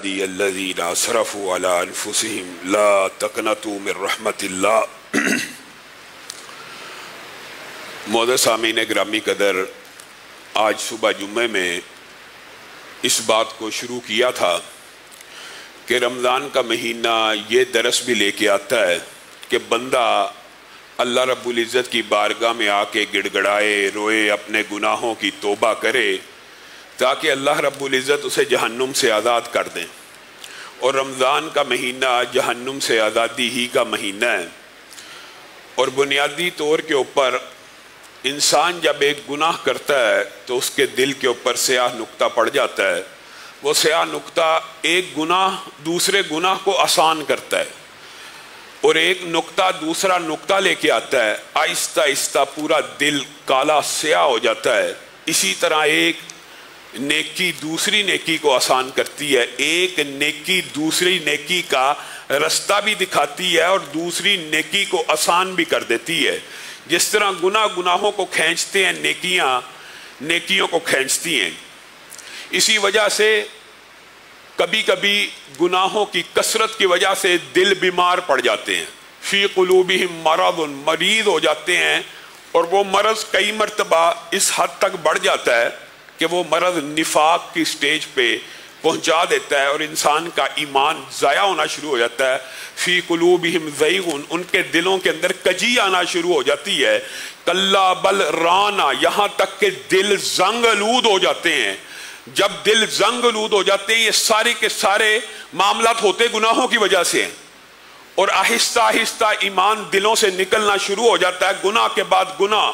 عبادی الذین اسرفوا علی انفسہم لا تقنطوا من رحمت اللہ۔ معزز سامعین گرامی قدر، آج صبح جمعے میں اس بات کو شروع کیا تھا کہ رمضان کا مہینہ یہ درس بھی لے کے آتا ہے کہ بندہ اللہ رب العزت کی بارگاہ میں آ کے گڑ گڑائے، روئے، اپنے گناہوں کی توبہ کرے تاکہ اللہ رب العزت اسے جہنم سے آزاد کر دیں۔ اور رمضان کا مہینہ جہنم سے آزادی ہی کا مہینہ ہے۔ اور بنیادی طور کے اوپر انسان جب ایک گناہ کرتا ہے تو اس کے دل کے اوپر سیاہ نقطہ پڑ جاتا ہے۔ وہ سیاہ نقطہ ایک گناہ دوسرے گناہ کو آسان کرتا ہے، اور ایک نقطہ دوسرا نقطہ لے کے آتا ہے، آہستہ آہستہ پورا دل کالا سیاہ ہو جاتا ہے۔ اسی طرح ایک نیکی دوسری نیکی کو آسان کرتی ہے، ایک نیکی دوسری نیکی کا رستہ بھی دکھاتی ہے اور دوسری نیکی کو آسان بھی کر دیتی ہے۔ جس طرح گناہوں کو کھینچتے ہیں، نیکیاں نیکیوں کو کھینچتی ہیں۔ اسی وجہ سے کبھی کبھی گناہوں کی کثرت کی وجہ سے دل بیمار پڑ جاتے ہیں، فی قلوبہم مرض، مریض ہو جاتے ہیں، اور وہ مرض کئی مرتبہ اس حد تک بڑھ جاتا ہے کہ وہ مرض نفاق کی سٹیج پہ پہنچا دیتا ہے اور انسان کا ایمان ضائع ہونا شروع ہو جاتا ہے۔ فی قلوبہم زیغ، ان کے دلوں کے اندر کجی آنا شروع ہو جاتی ہے۔ کلا بل رانا، یہاں تک کہ دل زنگ آلود ہو جاتے ہیں۔ جب دل زنگ آلود ہو جاتے ہیں، یہ سارے کے سارے معاملات ہوتے گناہوں کی وجہ سے ہیں، اور آہستہ آہستہ ایمان دلوں سے نکلنا شروع ہو جاتا ہے، گناہ کے بعد گناہ،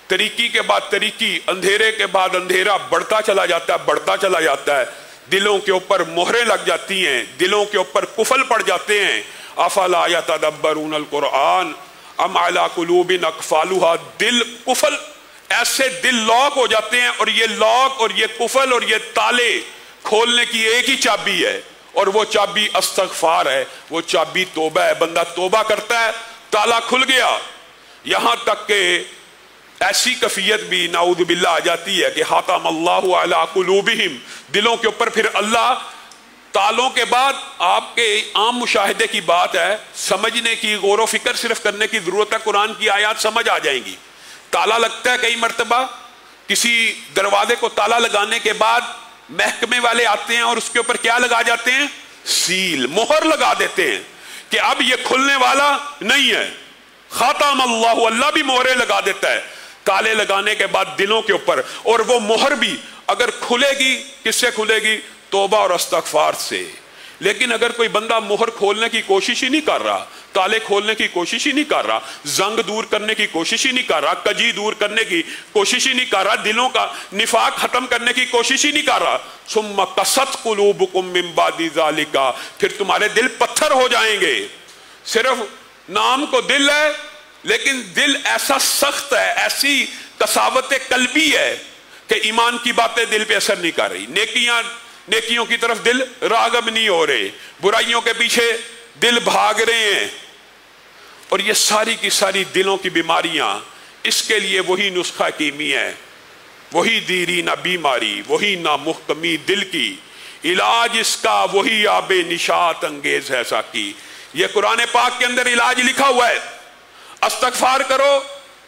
طریقی کے بعد طریقی، اندھیرے کے بعد اندھیرا بڑھتا چلا جاتا ہے، بڑھتا چلا جاتا ہے۔ دلوں کے اوپر مہریں لگ جاتی ہیں، دلوں کے اوپر قفل پڑ جاتے ہیں۔ افلا یتدبرون القرآن ام علی قلوب اقفالها، دل قفل، ایسے دل لاک ہو جاتے ہیں، اور یہ لاک اور یہ قفل اور یہ تالے کھولنے کی ایک ہی چابی ہے، اور وہ چابی استغفار ہے، وہ چابی توبہ ہے۔ بندہ توبہ کرتا ہے، تالا کھل گیا۔ یہاں تک کہ ایسی کیفیت بھی نعوذ باللہ آ جاتی ہے کہ حاتم اللہ علی قلوبہم، دلوں کے اوپر پھر اللہ تالوں کے بعد، آپ کے عام مشاہدے کی بات ہے، سمجھنے کی، غور و فکر صرف کرنے کی ضرورت ہے، قرآن کی آیات سمجھ آ جائیں گی۔ تالا لگتا ہے کئی مرتبہ، کسی دروازے کو تالا لگانے کے بعد محکمے والے آتے ہیں اور اس کے اوپر کیا لگا جاتے ہیں؟ سیل، مہر لگا دیتے ہیں کہ اب یہ کھلنے والا نہیں ہے۔ خاتم اللہ، اللہ بھی مہریں لگا دیتا ہے تالے لگانے کے بعد دلوں کے اوپر، اور وہ مہر بھی اگر کھلے گی کس سے کھلے گی؟ توبہ اور استغفار سے۔ لیکن اگر کوئی بندہ مہر کھولنے کی کوشش ہی نہیں کر رہا، تالے کھولنے کی کوشش ہی نہیں کر رہا، زنگ دور کرنے کی کوشش ہی نہیں کر رہا، کجی دور کرنے کی کوشش ہی نہیں کر رہا، دلوں کا نفاق ختم کرنے کی کوشش ہی نہیں کر رہا، ثم قست قلوبکم من بعد ذالک، پھر تمہارے دل پتھر ہو جائیں گے۔ صرف نام کو دل ہے، لیکن دل ایسا سخت ہے، ایسی قساوت قلبی ہے کہ ایمان کی باتیں دل پہ اثر نہیں کر رہی، نیکیوں کی طرف دل راغب نہیں ہو رہے، برائیوں کے پیچھے دل بھاگ رہے ہیں۔ اور یہ ساری کی ساری دلوں کی بیماریاں، اس کے لیے وہی نسخہ کیمی ہے، وہی دیرینہ بیماری، وہی نامحکمی دل کی، علاج اس کا وہی آب نشاط انگیز ہے ساقی۔ یہ قرآن پاک کے اندر علاج لکھا ہوا ہے۔ استغفار کرو،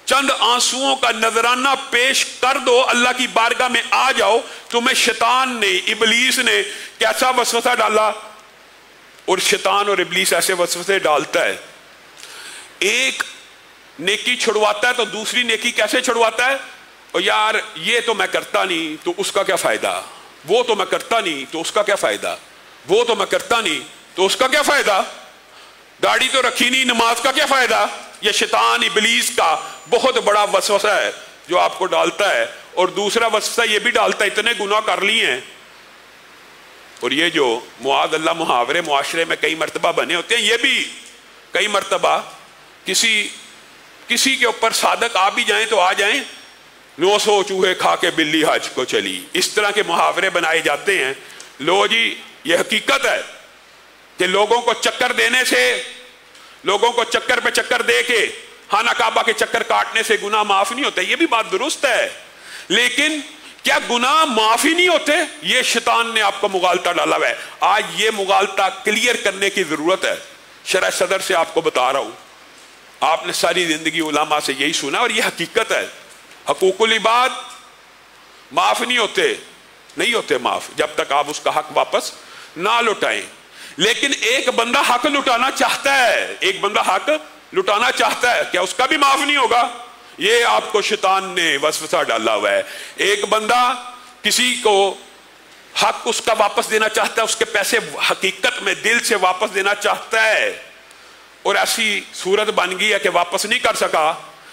چند آنسوؤں کا نذرانہ پیش کر دو، اللہ کی بارگاہ میں آ جاؤ، تمہیں شیطان نے، ابلیس نے کیسا وسوسہ ڈالا، اور شیطان اور ابلیس ایسے وسوسے ڈالتا ہے۔ ایک نیکی چھڑواتا ہے تو دوسری نیکی کیسے چھڑواتا ہے؟ اور یار یہ تو میں کرتا نہیں تو اس کا کیا فائدہ، وہ تو میں کرتا نہیں تو اس کا کیا فائدہ، وہ تو میں کرتا نہیں تو اس کا کیا فائدہ، داڑھی تو رکھی نہیں، نماز کا کیا فائدہ۔ یہ شیطان ابلیس کا بہت بڑا وسوسہ ہے جو آپ کو ڈالتا ہے۔ اور دوسرا وسوسہ یہ بھی ڈالتا ہے، اتنے گناہ کر لیے ہیں، اور یہ جو معاذ اللہ محاورے معاشرے میں کئی مرتبہ بنے ہوتے ہیں، یہ بھی کئی مرتبہ کسی کے اوپر صادق آ بھی جائیں تو آ جائیں، 900 چوہے کھا کے بلی حج کو چلی، اس طرح کے محاورے بنائے جاتے ہیں۔ لو جی، یہ حقیقت ہے کہ لوگوں کو چکر دینے سے، لوگوں کو چکر پہ چکر دے کے خانہ کعبہ کے چکر کاٹنے سے گناہ معاف نہیں ہوتا، یہ بھی بات درست ہے، لیکن کیا گناہ معاف ہی نہیں ہوتے؟ یہ شیطان نے آپ کو مغالطہ ڈالا ہوا ہے. آج یہ مغالطہ کلیئر کرنے کی ضرورت ہے. شرح صدر سے آپ کو بتا رہا ہوں، آپ نے ساری زندگی علماء سے یہی سنا اور یہ حقیقت ہے. حقوق العباد معاف نہیں ہوتے معاف جب تک آپ اس کا حق واپس نہ لوٹائیں. لیکن ایک بندہ حق لٹانا چاہتا ہے، کیا اس کا بھی معاف نہیں ہوگا؟ یہ آپ کو شیطان نے وسوسہ ڈالا ہوا ہے. ایک بندہ کسی کو حق اس کا واپس دینا چاہتا ہے، اس کے پیسے حقیقت میں دل سے واپس دینا چاہتا ہے، اور ایسی صورت بن گئی ہے کہ واپس نہیں کر سکا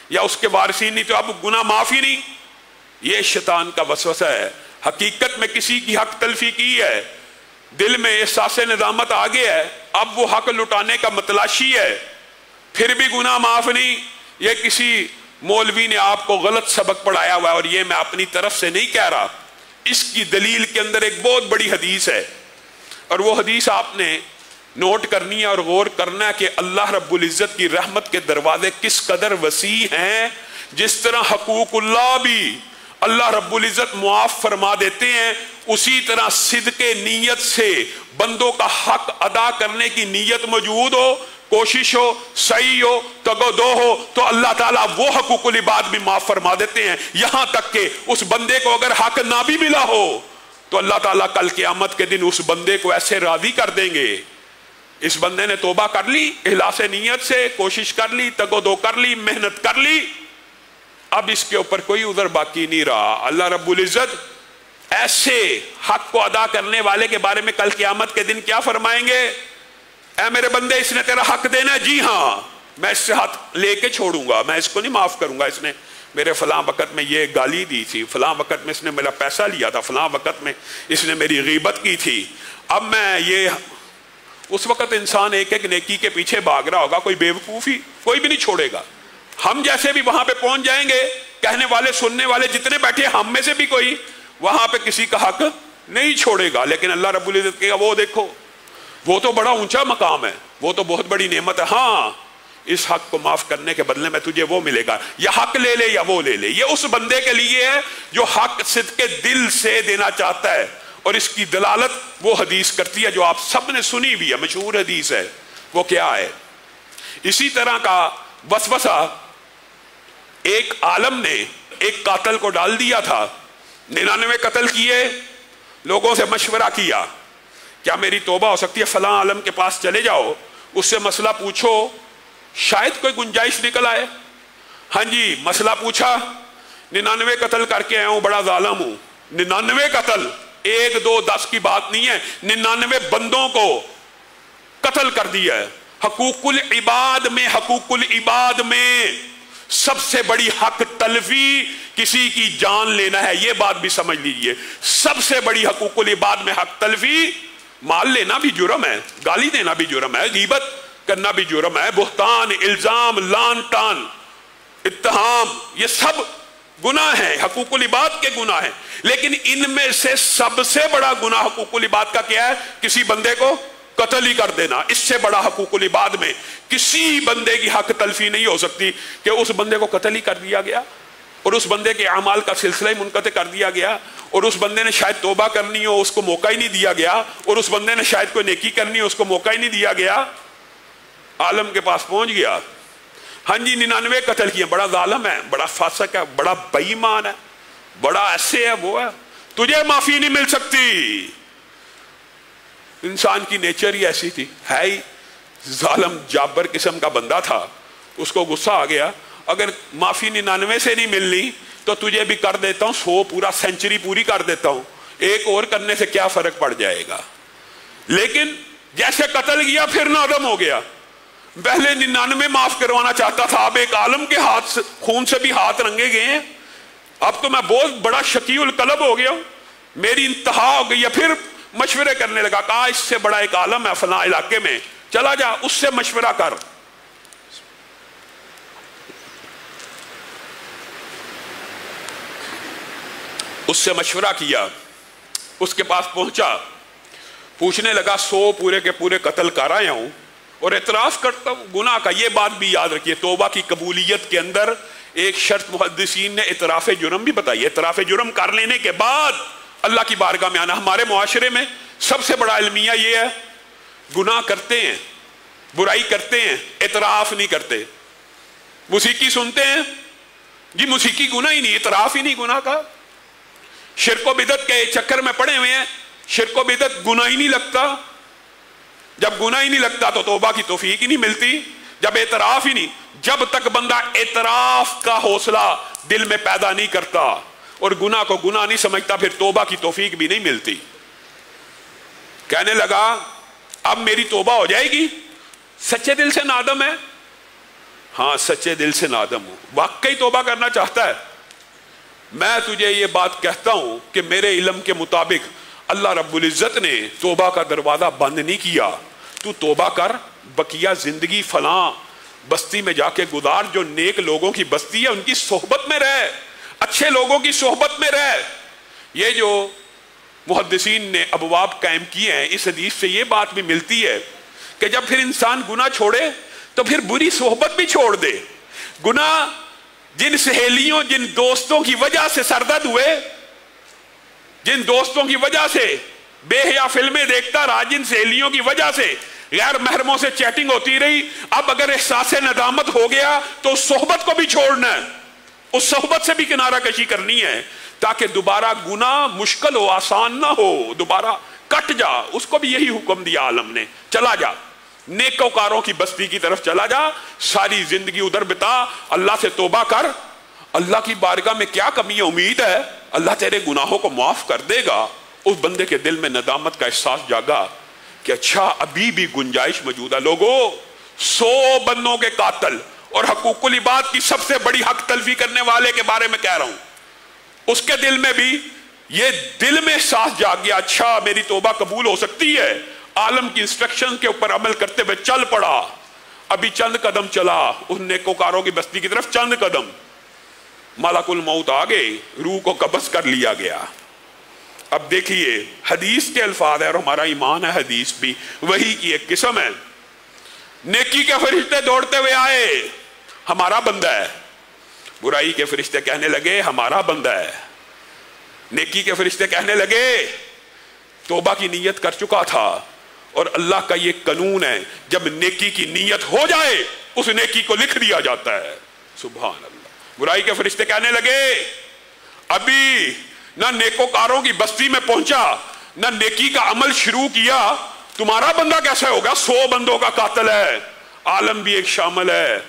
یا اس کے وارثین نہیں، تو اب گناہ معاف ہی نہیں. یہ شیطان کا وسوسہ ہے. حقیقت میں کسی کی حق تلفی کی ہے، دل میں احساس ندامت آ گیا ہے، اب وہ حق لٹانے کا متلاشی ہے، پھر بھی گناہ معاف نہیں. یہ کسی مولوی نے آپ کو غلط سبق پڑھایا ہوا ہے، اور یہ میں اپنی طرف سے نہیں کہہ رہا. اس کی دلیل کے اندر ایک بہت بڑی حدیث ہے، اور وہ حدیث آپ نے نوٹ کرنی ہے اور غور کرنا ہے کہ اللہ رب العزت کی رحمت کے دروازے کس قدر وسیع ہیں. جس طرح حقوق اللہ بھی اللہ رب العزت معاف فرما دیتے ہیں، اسی طرح صدق نیت سے بندوں کا حق ادا کرنے کی نیت موجود ہو، کوشش ہو، صحیح ہو، تگو دو ہو، تو اللہ تعالیٰ وہ حقوق العباد بھی معاف فرما دیتے ہیں. یہاں تک کہ اس بندے کو اگر حق نہ بھی ملا ہو تو اللہ تعالیٰ کل قیامت کے دن اس بندے کو ایسے راضی کر دیں گے، اس بندے نے توبہ کر لی، اخلاص نیت سے کوشش کر لی، تگو دو کر لی، محنت کر لی، اب اس کے اوپر کوئی عذر باقی نہیں رہا. اللہ رب العزت ایسے حق کو ادا کرنے والے کے بارے میں کل قیامت کے دن کیا فرمائیں گے؟ اے میرے بندے، اس نے تیرا حق دینا ہے، جی ہاں میں اس سے ہاتھ لے کے چھوڑوں گا، میں اس کو نہیں معاف کروں گا. اس نے میرے فلاں وقت میں یہ گالی دی تھی، فلاں وقت میں اس نے میرا پیسہ لیا تھا، فلاں وقت میں اس نے میری غیبت کی تھی. اب میں یہ اس وقت انسان ایک ایک نیکی کے پیچھے بھاگ رہا ہوگا، کوئی بیوقوفی کوئی بھی نہیں چھوڑے گا. ہم جیسے بھی وہاں پہ پہنچ جائیں گے، کہنے والے سننے والے جتنے بیٹھے، ہم میں سے بھی کوئی وہاں پہ کسی کا حق نہیں چھوڑے گا. لیکن اللہ رب العزت کہے گا وہ دیکھو، وہ تو بڑا اونچا مقام ہے، وہ تو بہت بڑی نعمت ہے، ہاں اس حق کو معاف کرنے کے بدلے میں تجھے وہ ملے گا، یا حق لے لے یا وہ لے لے. یہ اس بندے کے لیے ہے جو حق صدق دل سے دینا چاہتا ہے. اور اس کی دلالت وہ حدیث کرتی ہے جو آپ سب نے سنی بھی ہے، مشہور حدیث ہے. وہ کیا ہے؟ اسی طرح کا وسوسہ ایک عالم نے ایک قاتل کو ڈال دیا تھا. 99 قتل کیے، لوگوں سے مشورہ کیا کیا میری توبہ ہو سکتی ہے؟ فلاں عالم کے پاس چلے جاؤ، اس سے مسئلہ پوچھو، شاید کوئی گنجائش نکل آئے. ہاں جی، مسئلہ پوچھا، 99 قتل کر کے آیا ہوں، بڑا ظالم ہوں. 99 قتل، 1 2 10 کی بات نہیں ہے، 99 بندوں کو قتل کر دیا ہے. حقوق العباد میں سب سے بڑی حق تلفی کسی کی جان لینا ہے. یہ بات بھی سمجھ لیجئے، سب سے بڑی حقوق العباد میں حق تلفی. مال لینا بھی جرم ہے، گالی دینا بھی جرم ہے، غیبت کرنا بھی جرم ہے، بہتان، الزام، لان تان، اتہام، یہ سب گناہ ہیں، حقوق العباد کے گناہ ہیں. لیکن ان میں سے سب سے بڑا گناہ حقوق العباد کا کیا ہے؟ کسی بندے کو قتل ہی کر دینا. اس سے بڑا حقوق العباد میں کسی بندے کی حق تلفی نہیں ہو سکتی کہ اس بندے کو قتل ہی کر دیا گیا، اور اس بندے کے اعمال کا سلسلہ ہی منقطع کر دیا گیا، اور اس بندے نے شاید توبہ کرنی ہو، اس کو موقع ہی نہیں دیا گیا، اور اس بندے نے شاید کوئی نیکی کرنی ہو، اس کو موقع ہی نہیں دیا گیا. عالم کے پاس پہنچ گیا، ہاں جی 99 قتل کیے، بڑا ظالم ہے، بڑا فاسق ہے، بڑا بے ایمان ہے، بڑا ایسے ہے وہ ہے، تجھے معافی نہیں مل سکتی. انسان کی نیچر ہی ایسی تھی، ہے ہی ظالم جابر قسم کا بندہ تھا. اس کو غصہ آ گیا، اگر معافی 99 سے نہیں ملنی تو تجھے بھی کر دیتا ہوں، 100 پورا سینچری پوری کر دیتا ہوں، ایک اور کرنے سے کیا فرق پڑ جائے گا. لیکن جیسے قتل کیا پھر نادم ہو گیا. پہلے 99 معاف کروانا چاہتا تھا، اب ایک عالم کے ہاتھ خون سے بھی ہاتھ رنگے گئے ہیں، اب تو میں بہت بڑا شقی القلب ہو گیا ہوں، میری انتہا ہو گئی ہے. پھر مشورے کرنے لگا، کہا اس سے بڑا ایک عالم ہے فلاں علاقے میں، چلا جا اس سے مشورہ کر. اس سے مشورہ کیا، اس کے پاس پہنچا، پوچھنے لگا 100 پورے کے پورے قتل کر آیا ہوں اور اعتراف کرتا ہوں گناہ کا. یہ بات بھی یاد رکھیے، توبہ کی قبولیت کے اندر ایک شرط محدثین نے اعتراف جرم بھی بتائی. اعتراف جرم کر لینے کے بعد اللہ کی بارگاہ میں آنا. ہمارے معاشرے میں سب سے بڑا المیہ یہ ہے, گناہ کرتے ہیں, برائی کرتے ہیں, اعتراف نہیں کرتے. موسیقی سنتے ہیں, جی موسیقی گناہ ہی نہیں, اعتراف ہی نہیں گناہ کا. شرک و بدعت کے چکر میں پڑے ہوئے ہیں, شرک و بدعت گناہ ہی نہیں لگتا. جب گناہ ہی نہیں لگتا تو توبہ کی توفیق ہی نہیں ملتی. جب اعتراف ہی نہیں, جب تک بندہ اعتراف کا حوصلہ دل میں پیدا نہیں کرتا اور گناہ کو گناہ نہیں سمجھتا, پھر توبہ کی توفیق بھی نہیں ملتی. کہنے لگا اب میری توبہ ہو جائے گی, سچے دل سے نادم ہے. ہاں سچے دل سے نادم ہوں, واقعی توبہ کرنا چاہتا ہے. میں تجھے یہ بات کہتا ہوں کہ میرے علم کے مطابق اللہ رب العزت نے توبہ کا دروازہ بند نہیں کیا. تو توبہ کر, بقیہ زندگی فلاں بستی میں جا کے گزار, جو نیک لوگوں کی بستی ہے ان کی صحبت میں رہ, اچھے لوگوں کی صحبت میں رہ. یہ جو محدثین نے ابواب قائم کیے ہیں, اس حدیث سے یہ بات بھی ملتی ہے کہ جب پھر انسان گناہ چھوڑے تو پھر بری صحبت بھی چھوڑ دے. گناہ جن سہیلیوں, جن دوستوں کی وجہ سے سردرد ہوئے, جن دوستوں کی وجہ سے بے حیا فلمیں دیکھتا رہا, جن سہیلیوں کی وجہ سے غیر محرموں سے چیٹنگ ہوتی رہی, اب اگر احساس ندامت ہو گیا تو اس صحبت کو بھی چھوڑنا ہے, اس صحبت سے بھی کنارہ کشی کرنی ہے, تاکہ دوبارہ گناہ مشکل ہو, آسان نہ ہو, دوبارہ کٹ جا. اس کو بھی یہی حکم دیا عالم نے, چلا جا نیکوکاروں کی بستی کی طرف چلا جا, ساری زندگی ادھر بتا, اللہ سے توبہ کر. اللہ کی بارگاہ میں کیا کمی ہے, امید ہے اللہ تیرے گناہوں کو معاف کر دے گا. اس بندے کے دل میں ندامت کا احساس جاگا کہ اچھا ابھی بھی گنجائش موجود ہے. لوگوں 100 بندوں کے قاتل اور حقوق العباد کی سب سے بڑی حق تلفی کرنے والے کے بارے میں کہہ رہا ہوں, اس کے دل میں بھی یہ دل میں احساس جاگ گیا, اچھا میری توبہ قبول ہو سکتی ہے. عالم کی انسٹرکشن کے اوپر عمل کرتے ہوئے چل پڑا. ابھی چند قدم چلا اس نیکوکاروں کی بستی کی طرف, چند قدم, ملک الموت آ گئے, روح کو قبض کر لیا گیا. اب دیکھیے حدیث کے الفاظ ہے اور ہمارا ایمان ہے, حدیث بھی وہی کی ایک قسم ہے. نیکی کے فرشتے دوڑتے ہوئے آئے, ہمارا بندہ ہے. برائی کے فرشتے کہنے لگے ہمارا بندہ ہے. نیکی کے فرشتے کہنے لگے توبہ کی نیت کر چکا تھا, اور اللہ کا یہ قانون ہے جب نیکی کی نیت ہو جائے اس نیکی کو لکھ دیا جاتا ہے. سبحان اللہ. برائی کے فرشتے کہنے لگے ابھی نہ نیکوکاروں کی بستی میں پہنچا, نہ نیکی کا عمل شروع کیا, تمہارا بندہ کیسے ہوگا؟ 100 بندوں کا قاتل ہے, عالم بھی ایک شامل ہے,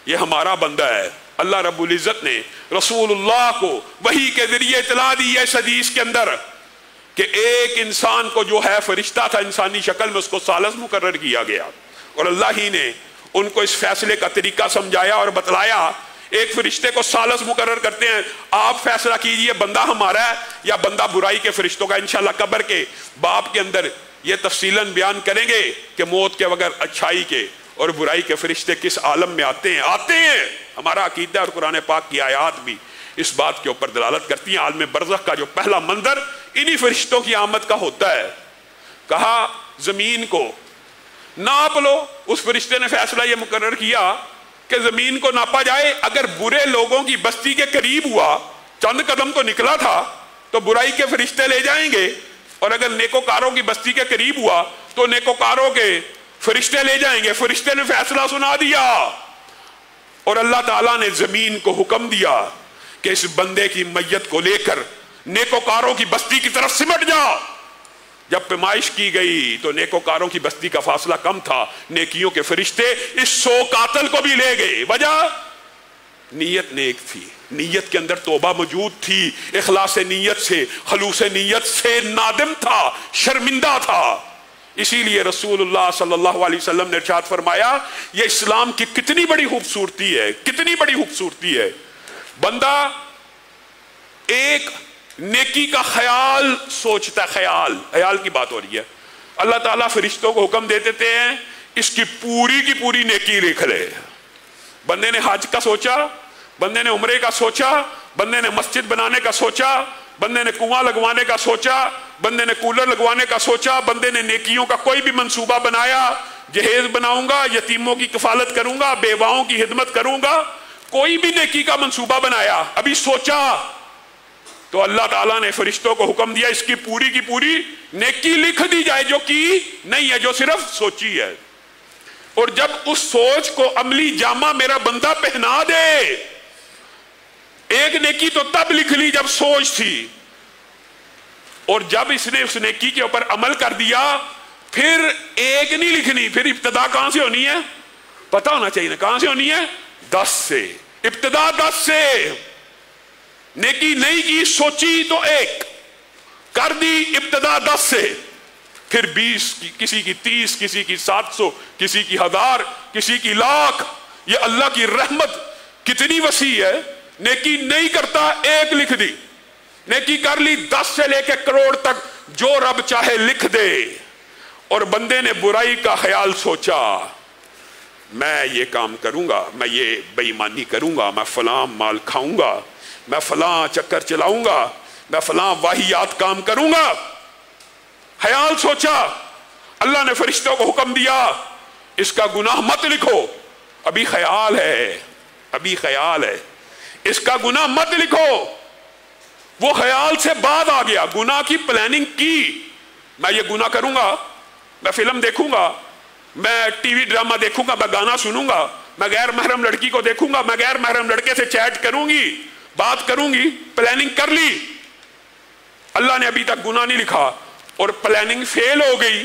یہ ہمارا بندہ ہے. اللہ رب العزت نے رسول اللہ کو وحی کے ذریعے اطلاع دی ہے اس حدیث کے اندر کہ ایک انسان کو جو ہے فرشتہ تھا انسانی شکل میں, اس کو ثالث مقرر کیا گیا, اور اللہ ہی نے ان کو اس فیصلے کا طریقہ سمجھایا اور بتلایا. ایک فرشتے کو ثالث مقرر کرتے ہیں, آپ فیصلہ کیجئے بندہ ہمارا ہے یا بندہ برائی کے فرشتوں کا. انشاءاللہ قبر کے باب کے اندر یہ تفصیلاً بیان کریں گے کہ موت کے بغیر اچھائی کے اور برائی کے فرشتے کس عالم میں آتے ہیں. ہمارا عقیدہ اور قرآن پاک کی آیات بھی اس بات کے اوپر دلالت کرتی ہیں. عالم برزخ کا جو پہلا منظر انہی فرشتوں کی آمد کا ہوتا ہے. کہا زمین کو ناپ لو, اس فرشتے نے فیصلہ یہ مقرر کیا کہ زمین کو ناپا جائے. اگر برے لوگوں کی بستی کے قریب ہوا, چند قدم تو نکلا تھا, تو برائی کے فرشتے لے جائیں گے, اور اگر نیکوکاروں کی بستی کے قریب ہوا تو نیکوکاروں کے فرشتے لے جائیں گے. فرشتے نے فیصلہ سنا دیا, اور اللہ تعالیٰ نے زمین کو حکم دیا کہ اس بندے کی میت کو لے کر نیکوکاروں کی بستی کی طرف سمٹ جا. جب پیمائش کی گئی تو نیکوکاروں کی بستی کا فاصلہ کم تھا, نیکیوں کے فرشتے اس 100 قاتل کو بھی لے گئے. وجہ نیت نیک تھی, نیت کے اندر توبہ موجود تھی, اخلاص نیت سے, خلوص نیت سے نادم تھا, شرمندہ تھا. اسی لیے رسول اللہ صلی اللہ علیہ وسلم نے ارشاد فرمایا یہ اسلام کی کتنی بڑی خوبصورتی ہے, کتنی بڑی خوبصورتی ہے. بندہ ایک نیکی کا خیال سوچتا ہے, خیال کی بات ہو رہی ہے. اللہ تعالیٰ فرشتوں کو حکم دے دیتے ہیں اس کی پوری نیکی لکھ لے. بندے نے حج کا سوچا, بندے نے عمرے کا سوچا, بندے نے مسجد بنانے کا سوچا, بندے نے کنواں لگوانے کا سوچا, بندے نے کولر لگوانے کا سوچا, بندے نے نیکیوں کا کوئی بھی منصوبہ بنایا, جہیز بناؤں گا, یتیموں کی کفالت کروں گا, بیواؤں کی خدمت کروں گا, کوئی بھی نیکی کا منصوبہ بنایا، ابھی سوچا، تو اللہ تعالیٰ نے فرشتوں کو حکم دیا اس کی پوری نیکی لکھ دی جائے، جو کی نہیں ہے، جو صرف سوچی ہے۔ اور جب اس سوچ کو عملی جامہ میرا بندہ پہنا دے، ایک نیکی تو تب لکھ لی جب سوچ تھی، اور جب اس نے اس نیکی کے اوپر عمل کر دیا، پھر ایک نہیں لکھنی، پھر ابتدا کہاں سے ہونی ہے؟ پتہ ہونا چاہیے نا، کہاں سے ہونی ہے؟ 10 سے، ابتدا 10 سے۔ نیکی نہیں کی، سوچی تو 1 کر دی، ابتدا 10 سے، پھر 20 کسی کی 30، کسی کی 700، کسی کی 1000، کسی کی 1,00,000۔ یہ اللہ کی رحمت کتنی وسیع ہے۔ نیکی نہیں کرتا، 1 لکھ دی، نیکی کر لی 10 سے لے کے کروڑ تک، جو رب چاہے لکھ دے۔ اور بندے نے برائی کا خیال سوچا، میں یہ کام کروں گا، میں یہ بے ایمانی کروں گا، میں فلاں مال کھاؤں گا، میں فلاں چکر چلاؤں گا، میں فلاں واہیات کام کروں گا، خیال سوچا۔ اللہ نے فرشتوں کو حکم دیا اس کا گناہ مت لکھو، ابھی خیال ہے، ابھی خیال ہے، اس کا گناہ مت لکھو۔ وہ خیال سے بعد آ گیا، گناہ کی پلاننگ کی، میں یہ گناہ کروں گا، میں فلم دیکھوں گا، میں ٹی وی ڈرامہ دیکھوں گا، میں گانا سنوں گا، میں غیر محرم لڑکی کو دیکھوں گا، میں غیر محرم لڑکے سے چیٹ کروں گی، بات کروں گی، پلاننگ کر لی۔ اللہ نے ابھی تک گناہ نہیں لکھا، اور پلاننگ فیل ہو گئی،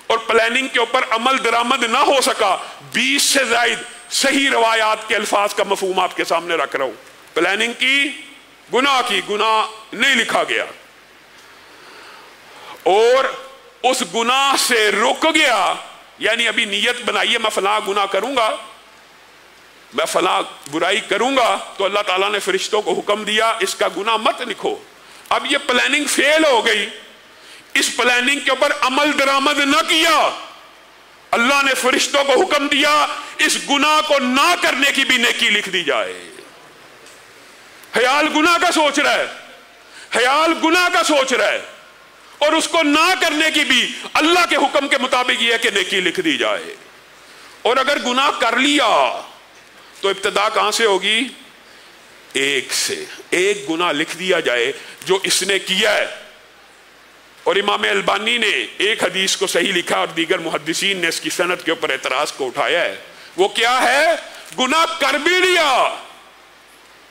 اور پلاننگ کے اوپر عمل درآمد نہ ہو سکا۔ 20 سے زائد صحیح روایات کے الفاظ کا مفہوم آپ کے سامنے رکھ رہا ہوں۔ پلاننگ کی، گناہ کی، گناہ نہیں لکھا گیا، اور اس گناہ سے رک گیا۔ یعنی ابھی نیت بنائی ہے میں فلاں گناہ کروں گا، میں فلاں برائی کروں گا، تو اللہ تعالیٰ نے فرشتوں کو حکم دیا اس کا گناہ مت لکھو۔ اب یہ پلاننگ فیل ہو گئی، اس پلاننگ کے اوپر عمل درآمد نہ کیا، اللہ نے فرشتوں کو حکم دیا اس گناہ کو نہ کرنے کی بھی نیکی لکھ دی جائے۔ خیال گناہ کا سوچ رہا ہے، خیال گناہ کا سوچ رہا ہے، اور اس کو نہ کرنے کی بھی اللہ کے حکم کے مطابق یہ ہے کہ نیکی لکھ دی جائے۔ اور اگر گناہ کر لیا تو ابتدا کہاں سے ہوگی؟ 1 سے، 1 گناہ لکھ دیا جائے جو اس نے کیا ہے۔ اور امام البانی نے ایک حدیث کو صحیح لکھا، اور دیگر محدثین نے اس کی سند کے اوپر اعتراض کو اٹھایا ہے۔ وہ کیا ہے؟ گناہ کر بھی لیا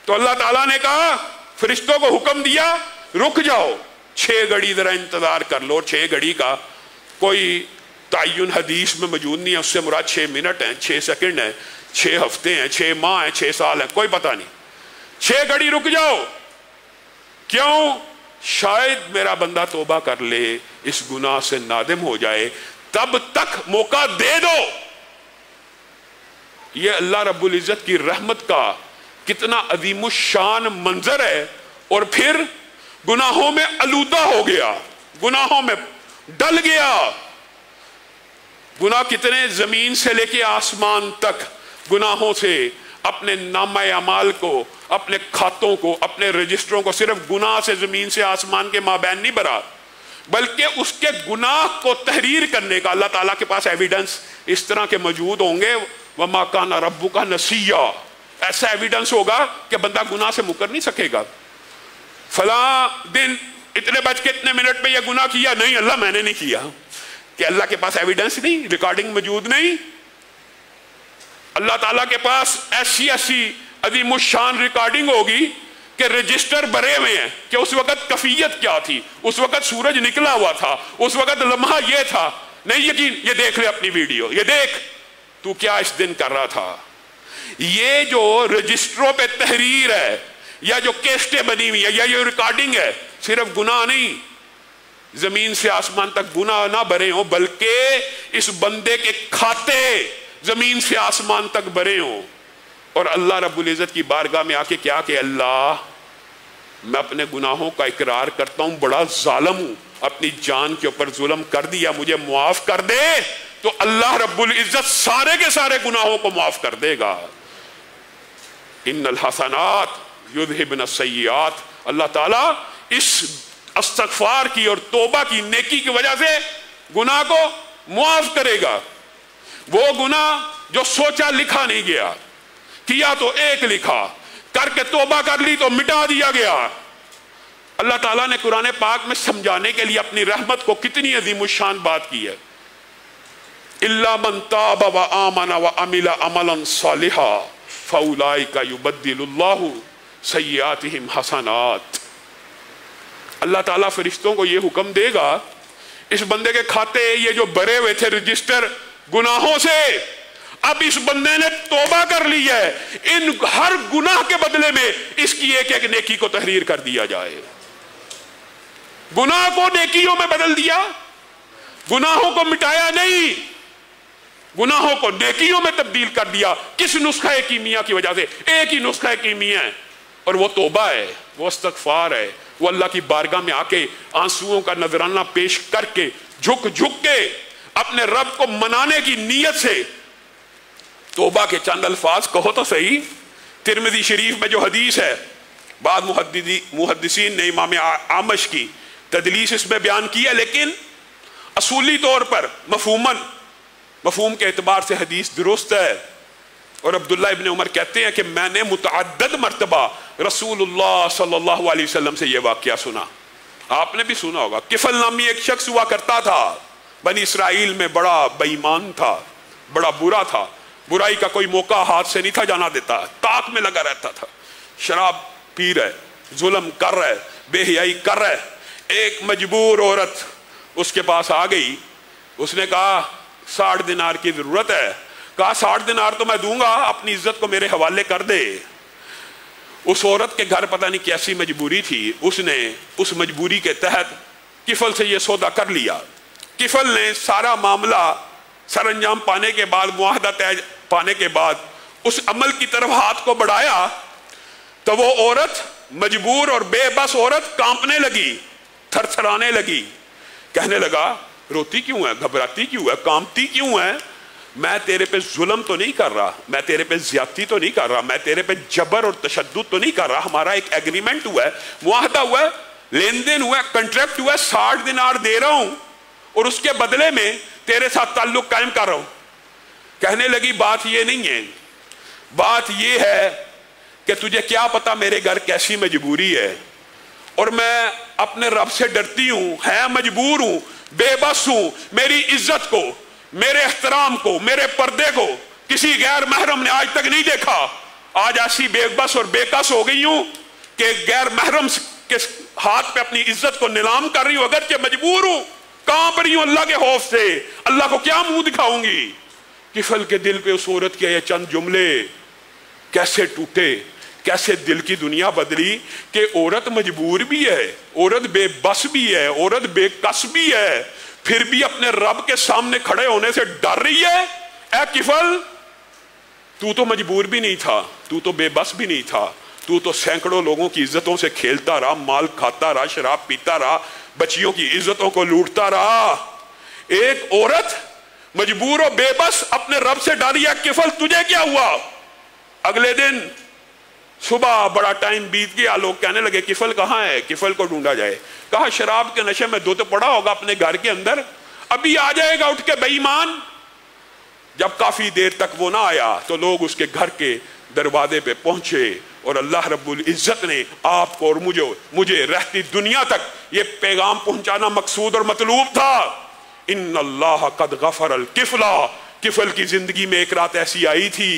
تو اللہ تعالیٰ نے کہا، فرشتوں کو حکم دیا رک جاؤ، 6 گھڑی ذرا انتظار کر لو۔ 6 گھڑی کا کوئی تعین حدیث میں موجود نہیں ہے، اس سے مراد 6 منٹ ہیں، 6 سیکنڈ ہیں، 6 ہفتے ہیں، 6 ماہ ہیں، 6 سال ہیں، کوئی پتہ نہیں۔ 6 گھڑی رک جاؤ، کیوں؟ شاید میرا بندہ توبہ کر لے، اس گناہ سے نادم ہو جائے، تب تک موقع دے دو۔ یہ اللہ رب العزت کی رحمت کا کتنا عظیم الشان منظر ہے۔ اور پھر گناہوں میں آلودہ ہو گیا، گناہوں میں ڈل گیا۔ گناہ کتنے؟ زمین سے لے کے آسمان تک گناہوں سے اپنے نامہ اعمال کو، اپنے کھاتوں کو، اپنے رجسٹروں کو، صرف گناہ سے زمین سے آسمان کے مابین نہیں بھرا، بلکہ اس کے گناہ کو تحریر کرنے کا اللہ تعالیٰ کے پاس ایویڈنس اس طرح کے موجود ہوں گے۔ وَمَا كَانَ رَبُّكَ نَسِيًّا، ایسا ایویڈنس ہوگا کہ بندہ گناہ سے مکر نہیں سکے گا۔ فلاں دن اتنے بج کے اتنے منٹ میں یہ گناہ کیا، نہیں اللہ میں نے نہیں کیا، کہ اللہ کے پاس ایویڈنس نہیں، ریکارڈنگ موجود نہیں۔ اللہ تعالیٰ کے پاس ایسی عظیم الشان ریکارڈنگ ہوگی کہ رجسٹر بھرے ہوئے ہیں کہ اس وقت کیفیت کیا تھی، اس وقت سورج نکلا ہوا تھا، اس وقت لمحہ یہ تھا۔ نہیں یقین، یہ دیکھ لے اپنی ویڈیو، یہ دیکھ تو کیا اس دن کر رہا تھا۔ یہ جو رجسٹروں پہ تحریر ہے، یا جو کیسٹیں بنی ہوئی ہے، یا یہ ریکارڈنگ ہے، صرف گناہ نہیں، زمین سے آسمان تک گناہ نہ بھرے ہوں، بلکہ اس بندے کے کھاتے زمین سے آسمان تک بھرے ہوں۔ اور اللہ رب العزت کی بارگاہ میں آ کے کیا کہ اللہ میں اپنے گناہوں کا اقرار کرتا ہوں، بڑا ظالم ہوں، اپنی جان کے اوپر ظلم کر دیا، مجھے معاف کر دے، تو اللہ رب العزت سارے کے سارے گناہوں کو معاف کر دے گا۔ ان الحسنات یذہبن السیئات، اللہ تعالیٰ اس استغفار کی اور توبہ کی نیکی کی وجہ سے گناہ کو معاف کرے گا۔ وہ گناہ جو سوچا لکھا نہیں گیا، کیا تو ایک لکھا، کر کے توبہ کر لی تو مٹا دیا گیا۔ اللہ تعالیٰ نے قرآن پاک میں سمجھانے کے لیے اپنی رحمت کو کتنی عظیم الشان بات کی ہے۔ إِلَّا مَن تَابَ وَآمَنَ وَعَمِلَ عَمَلًا صَالِحًا فَأُولَٰئِكَ يُبَدِّلُ اللَّهُ سَيِّئَاتِهِمْ حَسَنَاتٍ۔ اللہ تعالیٰ فرشتوں کو یہ حکم دے گا، اس بندے کے کھاتے یہ جو بھرے ہوئے تھے رجسٹر گناہوں سے، اب اس بندے نے توبہ کر لی ہے، ان ہر گناہ کے بدلے میں اس کی ایک ایک نیکی کو تحریر کر دیا جائے۔ گناہ کو نیکیوں میں بدل دیا، گناہوں کو مٹایا نہیں، گناہوں کو نیکیوں میں تبدیل کر دیا۔ کس نسخہ کیمیا کی وجہ سے؟ ایک ہی نسخہ کیمیا ہے، اور وہ توبہ ہے، وہ استغفار ہے، وہ اللہ کی بارگاہ میں آ کے آنسوؤں کا نذرانہ پیش کر کے جھک جھک کے اپنے رب کو منانے کی نیت سے توبہ کے چند الفاظ کہو تو صحیح۔ ترمذی شریف میں جو حدیث ہے، بعض محدثین نے امام اعمش کی تدلیس اس میں بیان کی ہے، لیکن اصولی طور پر مفہوم کے اعتبار سے حدیث درست ہے۔ اور عبداللہ ابن عمر کہتے ہیں کہ میں نے متعدد مرتبہ رسول اللہ صلی اللہ علیہ وسلم سے یہ واقعہ سنا۔ آپ نے بھی سنا ہوگا، کفل نامی ایک شخص ہوا کرتا تھا، بنی اسرائیل میں بڑا بے ایمان تھا، بڑا برا تھا، برائی کا کوئی موقع ہاتھ سے نہیں تھا جانا دیتا، طاق میں لگا رہتا تھا، شراب پی رہا ہے، ظلم کر رہا ہے، بے حیائی کر رہا ہے۔ ایک مجبور عورت اس کے پاس آ گئی، اس نے کہا 60 دینار کی ضرورت ہے۔ کہا 60 دینار تو میں دوں گا، اپنی عزت کو میرے حوالے کر دے۔ اس عورت کے گھر پتہ نہیں کیسی مجبوری تھی، اس نے اس مجبوری کے تحت کفل سے یہ سودا کر لیا۔ کفل نے سارا معاملہ سر انجام پانے کے بعد، معاہدہ طے پانے کے بعد اس عمل کی طرف ہاتھ کو بڑھایا تو وہ عورت، مجبور اور بے بس عورت، کانپنے لگی، تھر تھرانے لگی، کہنے لگا روتی کیوں ہے، گھبراتی کیوں ہے، کانپتی کیوں ہے؟ میں تیرے پہ ظلم تو نہیں کر رہا، میں تیرے پہ زیادتی تو نہیں کر رہا، میں تیرے پہ جبر اور تشدد تو نہیں کر رہا، ہمارا ایک ایگریمنٹ ہوا ہے، معاہدہ ہوا ہے، لین دین ہوا ہے، کنٹریکٹ ہوا ہے، 60 دینار دے رہا ہوں اور اس کے بدلے میں تیرے ساتھ تعلق قائم کر رہا ہوں۔ کہنے لگی بات یہ نہیں ہے، بات یہ ہے کہ تجھے کیا پتا میرے گھر کیسی مجبوری ہے، اور میں اپنے رب سے ڈرتی ہوں، ہے مجبور ہوں، بے بس ہوں، میری عزت کو، میرے احترام کو، میرے پردے کو کسی غیر محرم نے آج تک نہیں دیکھا۔ آج ایسی بے بس اور بے کس ہو گئی ہوں کہ غیر محرم کے ہاتھ پہ اپنی عزت کو نیلام کر رہی ہوں، اگرچہ مجبور ہوں، کانپ رہی ہوں اللہ کے خوف سے، اللہ کو کیا منہ دکھاؤں گی۔ کفل کے دل پہ اس عورت کے یہ چند جملے کیسے ٹوٹے، کیسے دل کی دنیا بدلی کہ عورت مجبور بھی ہے، عورت بے بس بھی ہے، عورت بے کس بھی ہے، پھر بھی اپنے رب کے سامنے کھڑے ہونے سے ڈر رہی ہے۔ اے کفل، تو تو مجبور بھی نہیں تھا، تو تو بے بس بھی نہیں تھا، تو تو سینکڑوں لوگوں کی عزتوں سے کھیلتا رہا، مال کھاتا رہا، شراب پیتا رہا، بچیوں کی عزتوں کو لوٹتا رہا۔ ایک عورت مجبور و بے بس اپنے رب سے ڈر رہی ہے، کفل تجھے کیا ہوا؟ اگلے دن صبح بڑا ٹائم بیت گیا، لوگ کہنے لگے کفل کہاں ہے، کفل کو ڈھونڈا جائے۔ کہا شراب کے نشے میں دھت پڑا ہوگا اپنے گھر کے اندر، ابھی آ جائے گا اٹھ کے بے ایمان۔ جب کافی دیر تک وہ نہ آیا تو لوگ اس کے گھر کے دروازے پہ پہنچے، اور اللہ رب العزت نے آپ کو اور مجھے رہتی دنیا تک یہ پیغام پہنچانا مقصود اور مطلوب تھا۔ ان اللہ قد غفر الکفلا، کفل کی زندگی میں ایک رات ایسی آئی تھی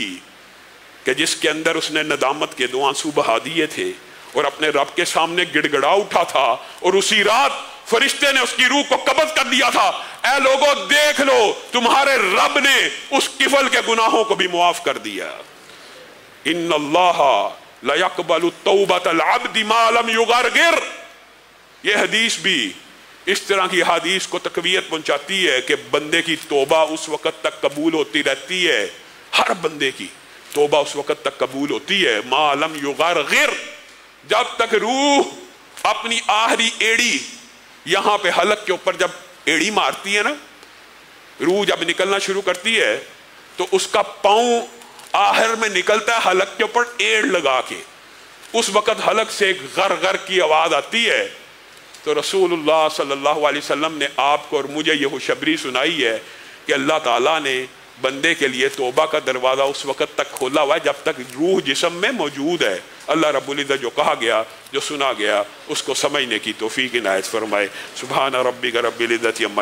کہ جس کے اندر اس نے ندامت کے 2 آنسو بہا دیے تھے اور اپنے رب کے سامنے گڑ گڑا اٹھا تھا، اور اسی رات فرشتے نے اس کی روح کو قبض کر دیا تھا۔ اے لوگو دیکھ لو، تمہارے رب نے اس کفل کے گناہوں کو بھی معاف کر دیا۔ ان اللہ لا يقبل توبۃ العبد ما لم یغرغر، یہ حدیث بھی اس طرح کی حدیث کو تقویت پہنچاتی ہے کہ بندے کی توبہ اس وقت تک قبول ہوتی رہتی ہے، ہر بندے کی توبہ اس وقت تک قبول ہوتی ہے ما لم یغرغر، جب تک روح اپنی آخری ایڑی، یہاں پہ حلق کے اوپر جب ایڑی مارتی ہے نا، روح جب نکلنا شروع کرتی ہے تو اس کا پاؤں آخر میں نکلتا ہے حلق کے اوپر ایڑ لگا کے، اس وقت حلق سے ایک غر غر کی آواز آتی ہے۔ تو رسول اللہ صلی اللہ علیہ وسلم نے آپ کو اور مجھے یہ خوشخبری سنائی ہے کہ اللہ تعالیٰ نے بندے کے لیے توبہ کا دروازہ اس وقت تک کھولا ہوا ہے جب تک روح جسم میں موجود ہے۔ اللہ رب العزت جو کہا گیا، جو سنا گیا، اس کو سمجھنے کی توفیق عنایت فرمائے۔ سبحان ربک رب العزت عما